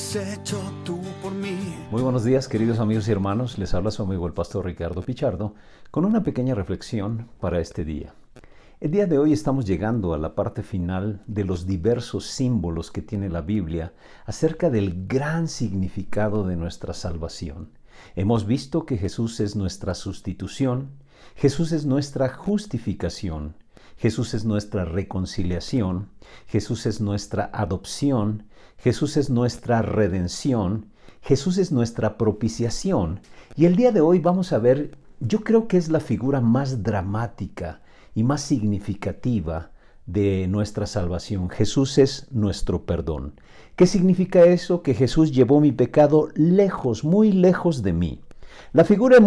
has hecho tú por mí. Muy buenos días, queridos amigos y hermanos. Les habla su amigo el pastor Ricardo Pichardo con una pequeña reflexión para este día. El día de hoy estamos llegando a la parte final de los diversos símbolos que tiene la Biblia acerca del gran significado de nuestra salvación. Hemos visto que Jesús es nuestra sustitución, Jesús es nuestra justificación, Jesús es nuestra reconciliación, Jesús es nuestra adopción, Jesús es nuestra redención, Jesús es nuestra propiciación. Y el día de hoy vamos a ver, yo creo que es la figura más dramática y más significativa de nuestra salvación. Jesús es nuestro perdón. ¿Qué significa eso? Que Jesús llevó mi pecado lejos, muy lejos de mí. La figura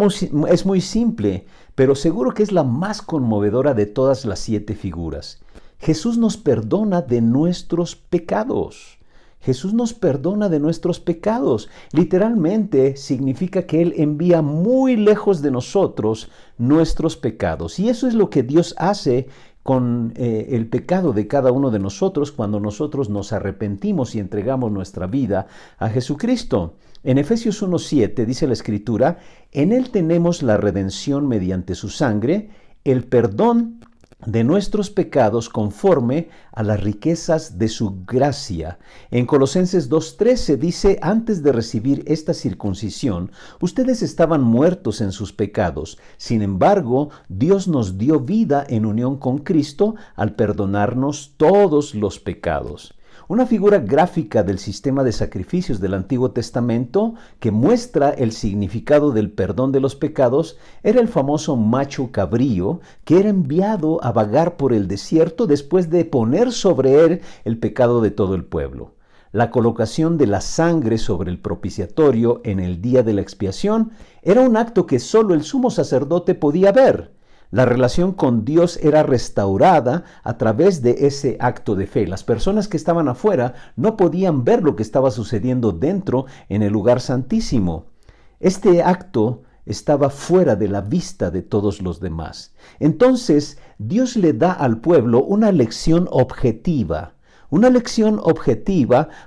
es muy simple, pero seguro que es la más conmovedora de todas las 7 figuras. Jesús nos perdona de nuestros pecados. Jesús nos perdona de nuestros pecados. Literalmente significa que Él envía muy lejos de nosotros nuestros pecados. Y eso es lo que Dios hace con el pecado de cada uno de nosotros cuando nosotros nos arrepentimos y entregamos nuestra vida a Jesucristo. En Efesios 1:7 dice la Escritura, en Él tenemos la redención mediante su sangre, el perdón de nuestros pecados conforme a las riquezas de su gracia. En Colosenses 2:13 dice, antes de recibir esta circuncisión, ustedes estaban muertos en sus pecados. Sin embargo, Dios nos dio vida en unión con Cristo al perdonarnos todos los pecados. Una figura gráfica del sistema de sacrificios del Antiguo Testamento que muestra el significado del perdón de los pecados era el famoso macho cabrío que era enviado a vagar por el desierto después de poner sobre él el pecado de todo el pueblo. La colocación de la sangre sobre el propiciatorio en el día de la expiación era un acto que solo el sumo sacerdote podía ver. La relación con Dios era restaurada a través de ese acto de fe. Las personas que estaban afuera no podían ver lo que estaba sucediendo dentro en el lugar santísimo. Este acto estaba fuera de la vista de todos los demás. Entonces, Dios le da al pueblo una lección objetiva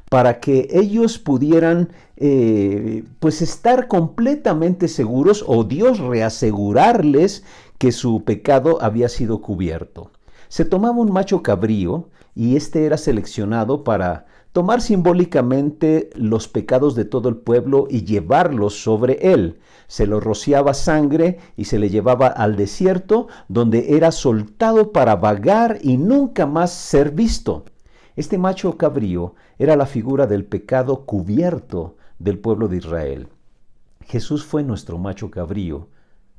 para que ellos pudieran estar completamente seguros o Dios reasegurarles que su pecado había sido cubierto. Se tomaba un macho cabrío y este era seleccionado para tomar simbólicamente los pecados de todo el pueblo y llevarlos sobre él. Se lo rociaba sangre y se le llevaba al desierto, donde era soltado para vagar y nunca más ser visto. Este macho cabrío era la figura del pecado cubierto del pueblo de Israel. Jesús fue nuestro macho cabrío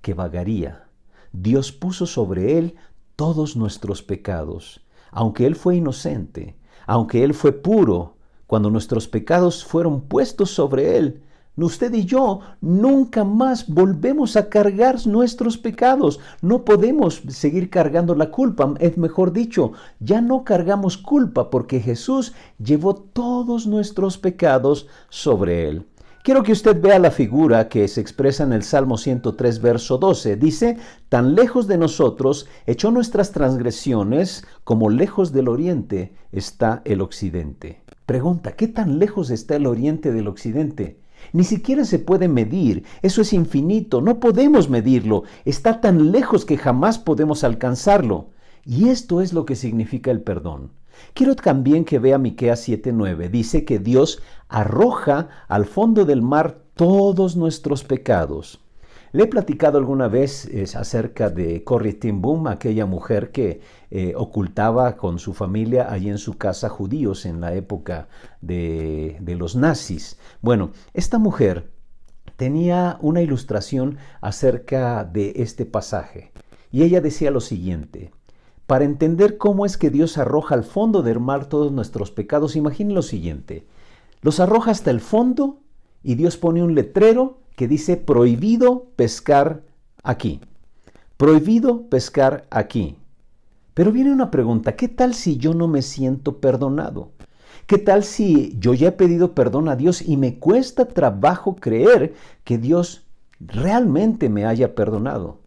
que vagaría. Dios puso sobre él todos nuestros pecados. Aunque él fue inocente, aunque él fue puro, cuando nuestros pecados fueron puestos sobre él, usted y yo nunca más volvemos a cargar nuestros pecados. No podemos seguir cargando la culpa. Es mejor dicho, ya no cargamos culpa porque Jesús llevó todos nuestros pecados sobre él. Quiero que usted vea la figura que se expresa en el Salmo 103, verso 12. Dice, tan lejos de nosotros echó nuestras transgresiones, como lejos del oriente está el occidente. Pregunta, ¿qué tan lejos está el oriente del occidente? Ni siquiera se puede medir, eso es infinito, no podemos medirlo, está tan lejos que jamás podemos alcanzarlo. Y esto es lo que significa el perdón. Quiero también que vea Miqueas 7:9. Dice que Dios arroja al fondo del mar todos nuestros pecados. Le he platicado alguna vez acerca de Corrie ten Boom, aquella mujer que ocultaba con su familia allí en su casa judíos en la época de los nazis. Bueno, esta mujer tenía una ilustración acerca de este pasaje y ella decía lo siguiente. Para entender cómo es que Dios arroja al fondo del mar todos nuestros pecados, imaginen lo siguiente. Los arroja hasta el fondo y Dios pone un letrero que dice prohibido pescar aquí. Prohibido pescar aquí. Pero viene una pregunta, ¿qué tal si yo no me siento perdonado? ¿Qué tal si yo ya he pedido perdón a Dios y me cuesta trabajo creer que Dios realmente me haya perdonado?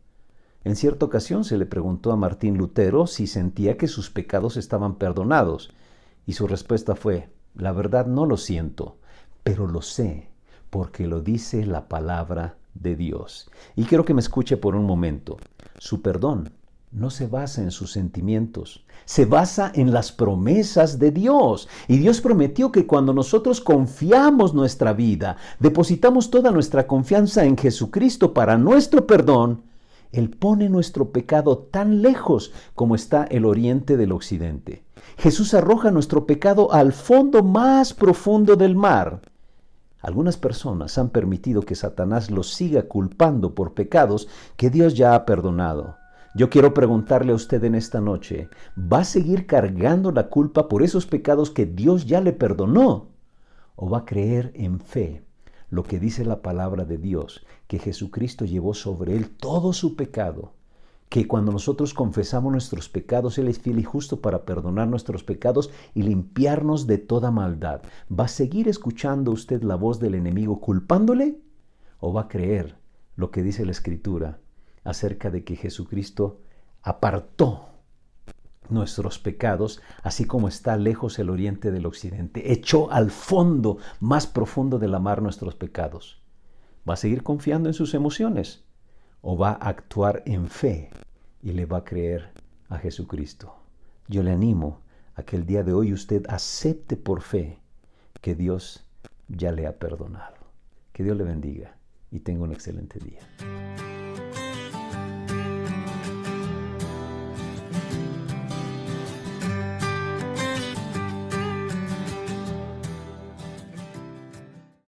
En cierta ocasión se le preguntó a Martín Lutero si sentía que sus pecados estaban perdonados, y su respuesta fue, la verdad no lo siento, pero lo sé porque lo dice la palabra de Dios. Y quiero que me escuche por un momento. Su perdón no se basa en sus sentimientos, se basa en las promesas de Dios. Y Dios prometió que cuando nosotros confiamos nuestra vida, depositamos toda nuestra confianza en Jesucristo para nuestro perdón, Él pone nuestro pecado tan lejos como está el oriente del occidente. Jesús arroja nuestro pecado al fondo más profundo del mar. Algunas personas han permitido que Satanás los siga culpando por pecados que Dios ya ha perdonado. Yo quiero preguntarle a usted en esta noche, ¿va a seguir cargando la culpa por esos pecados que Dios ya le perdonó? ¿O va a creer en fe lo que dice la palabra de Dios, que Jesucristo llevó sobre él todo su pecado? Que cuando nosotros confesamos nuestros pecados, Él es fiel y justo para perdonar nuestros pecados y limpiarnos de toda maldad. ¿Va a seguir escuchando usted la voz del enemigo culpándole? ¿O va a creer lo que dice la Escritura acerca de que Jesucristo apartó nuestros pecados, así como está lejos el oriente del occidente, echó al fondo más profundo de la mar nuestros pecados? ¿Va a seguir confiando en sus emociones? ¿O va a actuar en fe y le va a creer a Jesucristo? Yo le animo a que el día de hoy usted acepte por fe que Dios ya le ha perdonado. Que Dios le bendiga y tenga un excelente día.